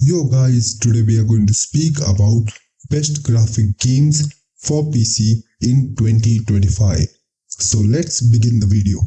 Yo guys, today we are going to speak about best graphic games for PC in 2025. So let's begin the video.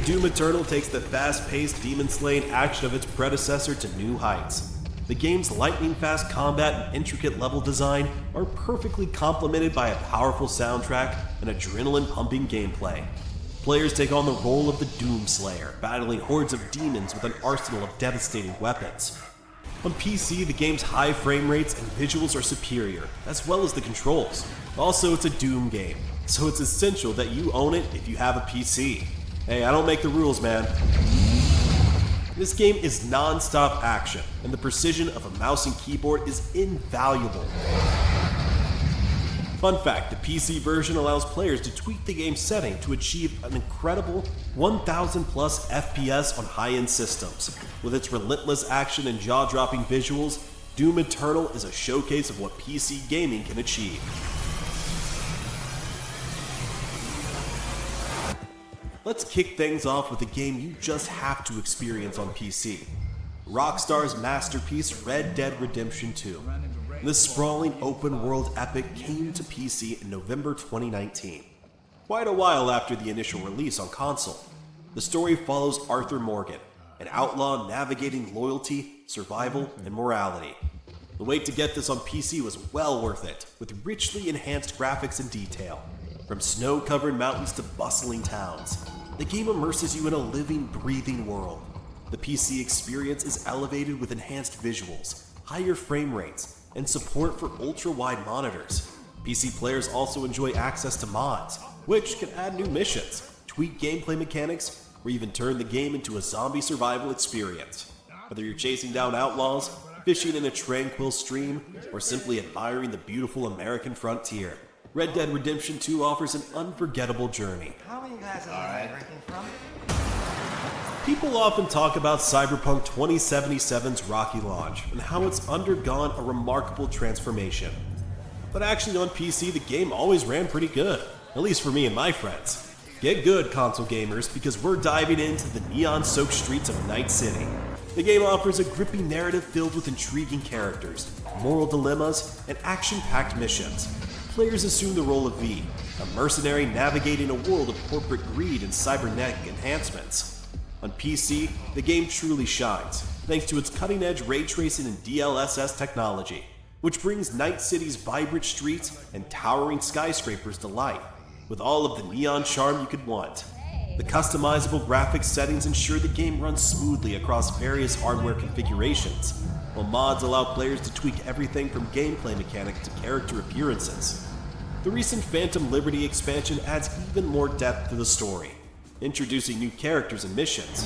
Doom Eternal takes the fast-paced demon-slaying action of its predecessor to new heights. The game's lightning-fast combat and intricate level design are perfectly complemented by a powerful soundtrack and adrenaline-pumping gameplay. Players take on the role of the Doom Slayer, battling hordes of demons with an arsenal of devastating weapons. On PC, the game's high frame rates and visuals are superior, as well as the controls. Also, it's a Doom game, so it's essential that you own it if you have a PC. Hey, I don't make the rules, man. This game is non-stop action, and the precision of a mouse and keyboard is invaluable. Fun fact, the PC version allows players to tweak the game's setting to achieve an incredible 1000 plus FPS on high-end systems. With its relentless action and jaw-dropping visuals, Doom Eternal is a showcase of what PC gaming can achieve. Let's kick things off with a game you just have to experience on PC. Rockstar's masterpiece Red Dead Redemption 2. This sprawling open-world epic came to PC in November 2019, quite a while after the initial release on console. The story follows Arthur Morgan, an outlaw navigating loyalty, survival, and morality. The wait to get this on PC was well worth it, with richly enhanced graphics and detail. From snow-covered mountains to bustling towns, the game immerses you in a living, breathing world. The PC experience is elevated with enhanced visuals, higher frame rates, and support for ultra-wide monitors. PC players also enjoy access to mods, which can add new missions, tweak gameplay mechanics, or even turn the game into a zombie survival experience. Whether you're chasing down outlaws, fishing in a tranquil stream, or simply admiring the beautiful American frontier, Red Dead Redemption 2 offers an unforgettable journey. How many guys are you drinking from? People often talk about Cyberpunk 2077's rocky launch and how it's undergone a remarkable transformation. But actually on PC, the game always ran pretty good, at least for me and my friends. Get good, console gamers, because we're diving into the neon-soaked streets of Night City. The game offers a gripping narrative filled with intriguing characters, moral dilemmas, and action-packed missions. Players assume the role of V, a mercenary navigating a world of corporate greed and cybernetic enhancements. On PC, the game truly shines, thanks to its cutting-edge ray tracing and DLSS technology, which brings Night City's vibrant streets and towering skyscrapers to life, with all of the neon charm you could want. The customizable graphics settings ensure the game runs smoothly across various hardware configurations, while mods allow players to tweak everything from gameplay mechanics to character appearances. The recent Phantom Liberty expansion adds even more depth to the story, introducing new characters and missions.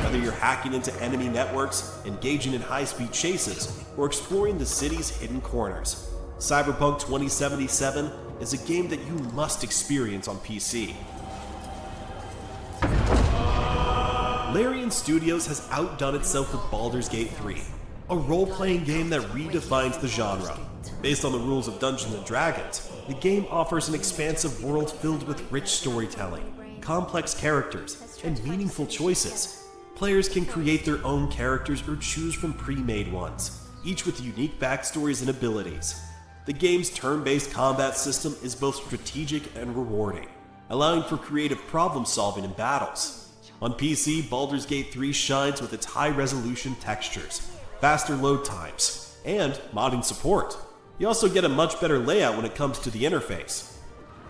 Whether you're hacking into enemy networks, engaging in high-speed chases, or exploring the city's hidden corners, Cyberpunk 2077 is a game that you must experience on PC. Larian Studios has outdone itself with Baldur's Gate 3, a role-playing game that redefines the genre. Based on the rules of Dungeons & Dragons, the game offers an expansive world filled with rich storytelling, complex characters, and meaningful choices. Players can create their own characters or choose from pre-made ones, each with unique backstories and abilities. The game's turn-based combat system is both strategic and rewarding, allowing for creative problem-solving in battles. On PC, Baldur's Gate 3 shines with its high-resolution textures, faster load times, and modding support. You also get a much better layout when it comes to the interface.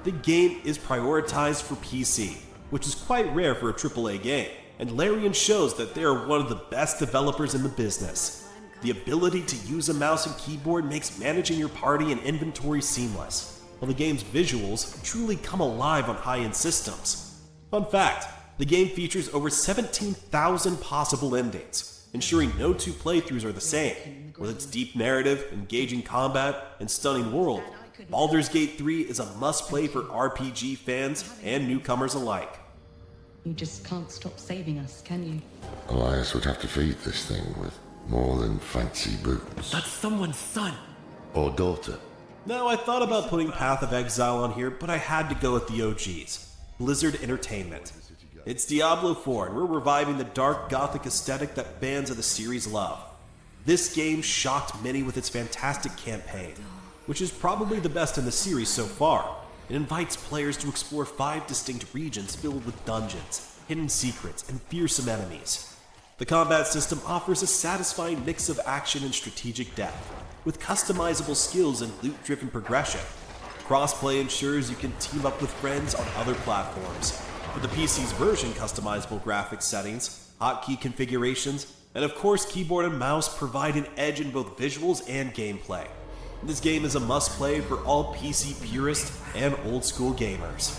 The game is prioritized for PC, which is quite rare for a AAA game, and Larian shows that they are one of the best developers in the business. The ability to use a mouse and keyboard makes managing your party and inventory seamless, while the game's visuals truly come alive on high-end systems. Fun fact, the game features over 17,000 possible endings, ensuring no two playthroughs are the same. With its deep narrative, engaging combat, and stunning world, Baldur's Gate 3 is a must-play for RPG fans and newcomers alike. You just can't stop saving us, can you? Elias would have to feed this thing with more than fancy boots. That's someone's son. or daughter? Now, I thought about putting Path of Exile on here, but I had to go with the OGs, Blizzard Entertainment. It's Diablo 4, and we're reviving the dark gothic aesthetic that fans of the series love. This game shocked many with its fantastic campaign, which is probably the best in the series so far. It invites players to explore 5 distinct regions filled with dungeons, hidden secrets, and fearsome enemies. The combat system offers a satisfying mix of action and strategic depth, with customizable skills and loot-driven progression. Crossplay ensures you can team up with friends on other platforms. For the PC's version, customizable graphics settings, hotkey configurations, and of course keyboard and mouse provide an edge in both visuals and gameplay. This game is a must-play for all PC purists and old-school gamers.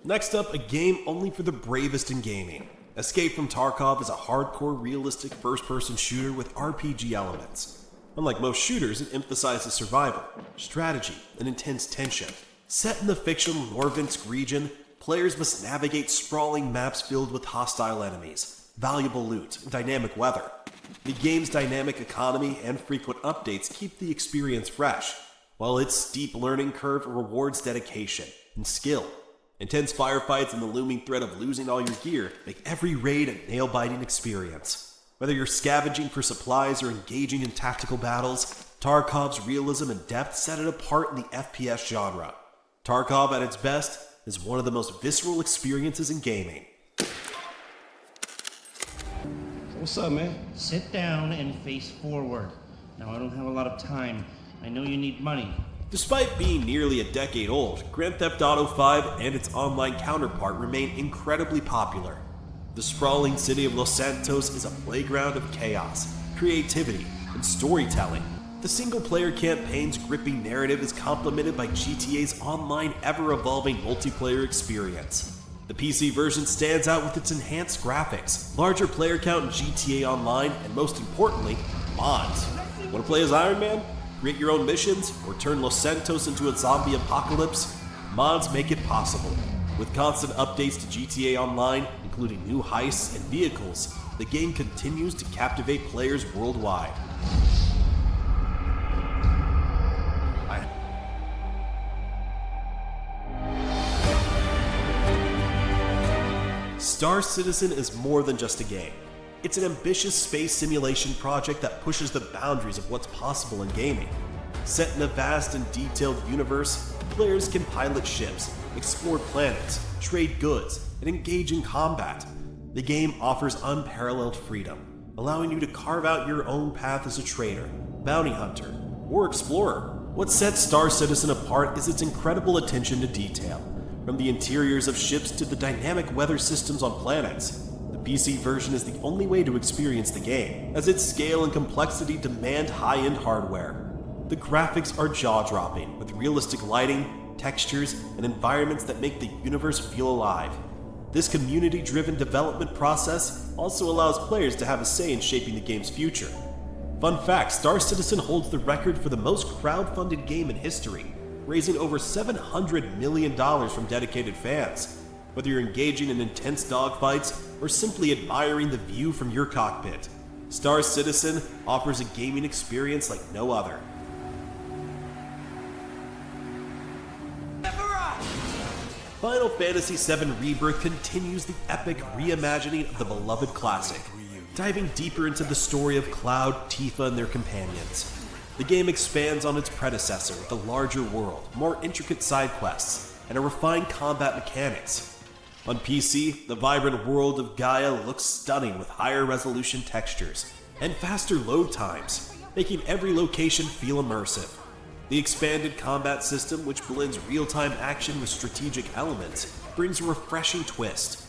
Next up, a game only for the bravest in gaming. Escape from Tarkov is a hardcore, realistic first-person shooter with RPG elements. Unlike most shooters, it emphasizes survival, strategy, and intense tension. Set in the fictional Norvinsk region, players must navigate sprawling maps filled with hostile enemies, valuable loot, and dynamic weather. The game's dynamic economy and frequent updates keep the experience fresh, while its steep learning curve rewards dedication and skill. Intense firefights and the looming threat of losing all your gear make every raid a nail-biting experience. Whether you're scavenging for supplies or engaging in tactical battles, Tarkov's realism and depth set it apart in the FPS genre. Tarkov at its best is one of the most visceral experiences in gaming. What's up, man? Sit down and face forward. Now, I don't have a lot of time. I know you need money. Despite being nearly a decade old, Grand Theft Auto V and its online counterpart remain incredibly popular. The sprawling city of Los Santos is a playground of chaos, creativity, and storytelling. The single-player campaign's gripping narrative is complemented by GTA's online, ever-evolving multiplayer experience. The PC version stands out with its enhanced graphics, larger player count in GTA Online, and most importantly, mods. Want to play as Iron Man? Create your own missions, or turn Los Santos into a zombie apocalypse? Mods make it possible. With constant updates to GTA Online, including new heists and vehicles, the game continues to captivate players worldwide. Star Citizen is more than just a game. It's an ambitious space simulation project that pushes the boundaries of what's possible in gaming. Set in a vast and detailed universe, players can pilot ships, explore planets, trade goods, and engage in combat. The game offers unparalleled freedom, allowing you to carve out your own path as a trader, bounty hunter, or explorer. What sets Star Citizen apart is its incredible attention to detail, from the interiors of ships to the dynamic weather systems on planets. The PC version is the only way to experience the game, as its scale and complexity demand high-end hardware. The graphics are jaw-dropping, with realistic lighting, textures, and environments that make the universe feel alive. This community-driven development process also allows players to have a say in shaping the game's future. Fun fact, Star Citizen holds the record for the most crowd-funded game in history, raising over $700 million from dedicated fans. Whether you're engaging in intense dogfights or simply admiring the view from your cockpit, Star Citizen offers a gaming experience like no other. Final Fantasy VII Rebirth continues the epic reimagining of the beloved classic, diving deeper into the story of Cloud, Tifa, and their companions. The game expands on its predecessor with a larger world, more intricate side quests, and a refined combat mechanics. On PC, the vibrant world of Gaia looks stunning with higher resolution textures and faster load times, making every location feel immersive. The expanded combat system, which blends real-time action with strategic elements, brings a refreshing twist.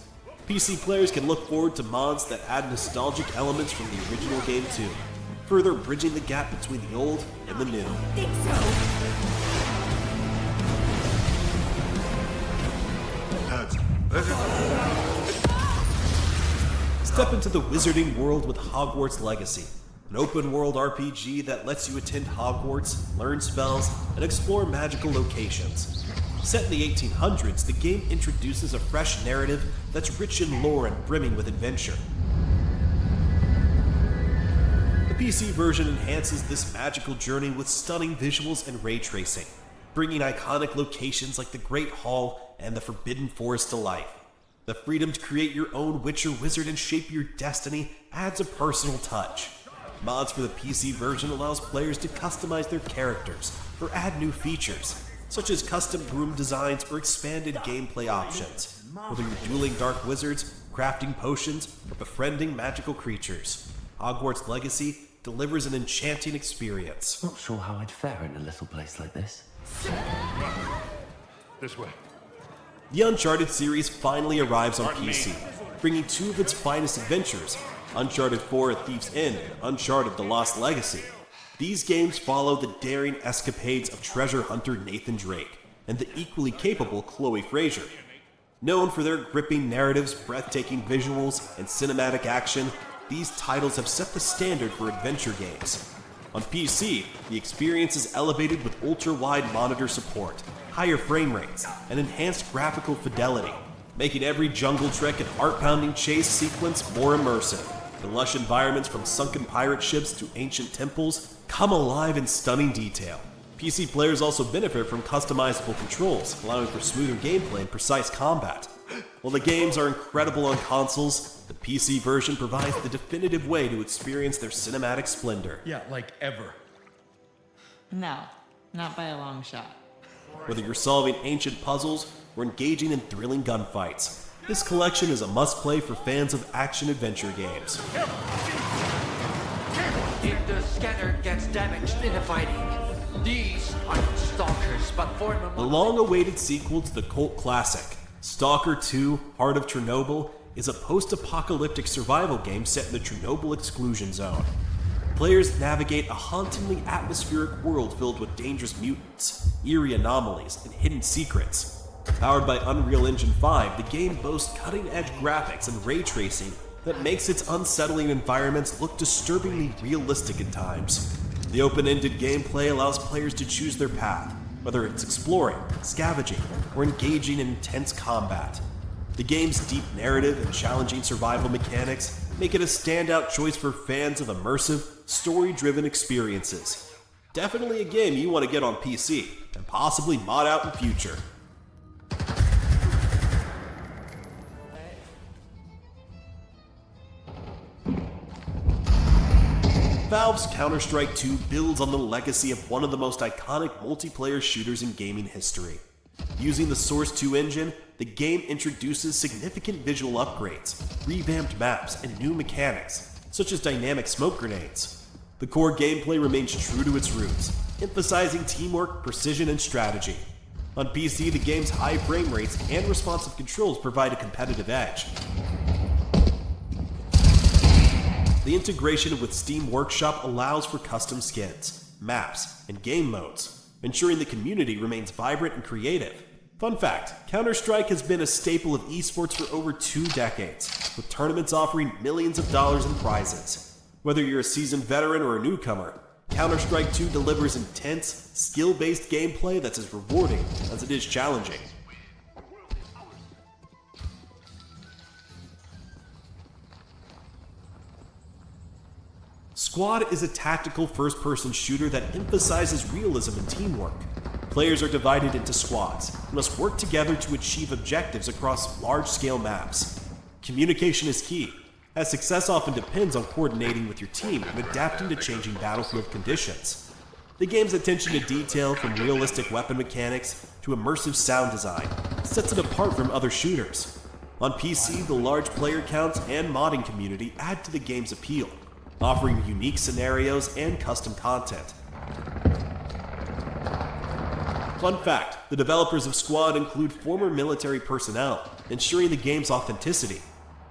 PC players can look forward to mods that add nostalgic elements from the original game too, further bridging the gap between the old and the new. Step into the wizarding world with Hogwarts Legacy, an open-world RPG that lets you attend Hogwarts, learn spells, and explore magical locations. Set in the 1800s, the game introduces a fresh narrative that's rich in lore and brimming with adventure. The PC version enhances this magical journey with stunning visuals and ray tracing, bringing iconic locations like the Great Hall and the Forbidden Forest to life. The freedom to create your own Witcher wizard and shape your destiny adds a personal touch. Mods for the PC version allows players to customize their characters or add new features, such as custom groom designs or expanded gameplay options, whether you're dueling dark wizards, crafting potions, or befriending magical creatures. Hogwarts Legacy delivers an enchanting experience. Not sure how I'd fare in a little place like this. This way. The Uncharted series finally arrives on PC, bringing two of its finest adventures, Uncharted 4: A Thief's End and Uncharted: The Lost Legacy. These games follow the daring escapades of treasure hunter Nathan Drake and the equally capable Chloe Frazer. Known for their gripping narratives, breathtaking visuals, and cinematic action, these titles have set the standard for adventure games. On PC, the experience is elevated with ultra-wide monitor support, higher frame rates, and enhanced graphical fidelity, making every jungle trek and heart-pounding chase sequence more immersive. The lush environments from sunken pirate ships to ancient temples come alive in stunning detail. PC players also benefit from customizable controls, allowing for smoother gameplay and precise combat. While the games are incredible on consoles, the PC version provides the definitive way to experience their cinematic splendor. Yeah, like ever. No, not by a long shot. Whether you're solving ancient puzzles or engaging in thrilling gunfights, this collection is a must-play for fans of action-adventure games. If the scanner gets damaged in the fighting, these are not stalkers, but form a... The long-awaited sequel to the cult classic, Stalker 2: Heart of Chernobyl, is a post-apocalyptic survival game set in the Chernobyl exclusion zone. Players navigate a hauntingly atmospheric world filled with dangerous mutants, eerie anomalies, and hidden secrets. Powered by Unreal Engine 5, the game boasts cutting-edge graphics and ray tracing that makes its unsettling environments look disturbingly realistic at times. The open-ended gameplay allows players to choose their path, whether it's exploring, scavenging, or engaging in intense combat. The game's deep narrative and challenging survival mechanics make it a standout choice for fans of immersive, story-driven experiences. Definitely a game you want to get on PC, and possibly mod out in future. Valve's Counter-Strike 2 builds on the legacy of one of the most iconic multiplayer shooters in gaming history. Using the Source 2 engine, the game introduces significant visual upgrades, revamped maps, and new mechanics, such as dynamic smoke grenades. The core gameplay remains true to its roots, emphasizing teamwork, precision, and strategy. On PC, the game's high frame rates and responsive controls provide a competitive edge. The integration with Steam Workshop allows for custom skins, maps, and game modes, ensuring the community remains vibrant and creative. Fun fact, Counter-Strike has been a staple of esports for over 2 decades, with tournaments offering millions of dollars in prizes. Whether you're a seasoned veteran or a newcomer, Counter-Strike 2 delivers intense, skill-based gameplay that's as rewarding as it is challenging. Squad is a tactical first-person shooter that emphasizes realism and teamwork. Players are divided into squads and must work together to achieve objectives across large-scale maps. Communication is key, as success often depends on coordinating with your team and adapting to changing battlefield conditions. The game's attention to detail, from realistic weapon mechanics to immersive sound design, sets it apart from other shooters. On PC, the large player counts and modding community add to the game's appeal, offering unique scenarios and custom content. Fun fact, the developers of Squad include former military personnel, ensuring the game's authenticity.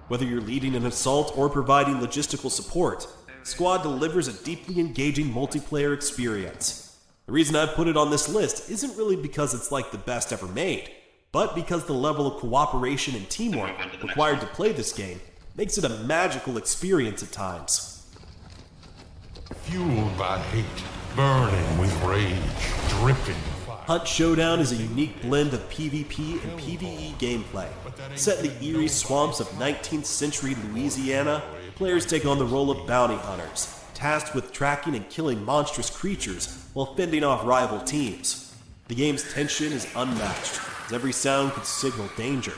Whether you're leading an assault or providing logistical support, Squad delivers a deeply engaging multiplayer experience. The reason I've put it on this list isn't really because it's like the best ever made, but because the level of cooperation and teamwork required to play this game makes it a magical experience at times. Fueled by hate, burning with rage, dripping with fire. Hunt Showdown is a unique blend of PvP and PvE gameplay. Set in the eerie swamps of 19th century Louisiana, players take on the role of bounty hunters, tasked with tracking and killing monstrous creatures while fending off rival teams. The game's tension is unmatched, as every sound could signal danger.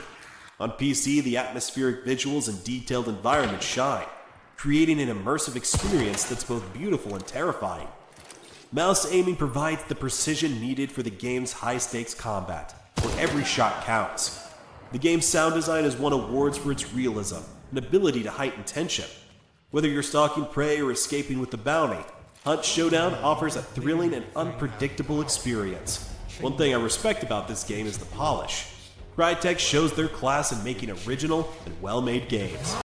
On PC, the atmospheric visuals and detailed environment shine, creating an immersive experience that's both beautiful and terrifying. Mouse aiming provides the precision needed for the game's high-stakes combat, where every shot counts. The game's sound design has won awards for its realism and ability to heighten tension. Whether you're stalking prey or escaping with the bounty, Hunt Showdown offers a thrilling and unpredictable experience. One thing I respect about this game is the polish. Crytek shows their class in making original and well-made games.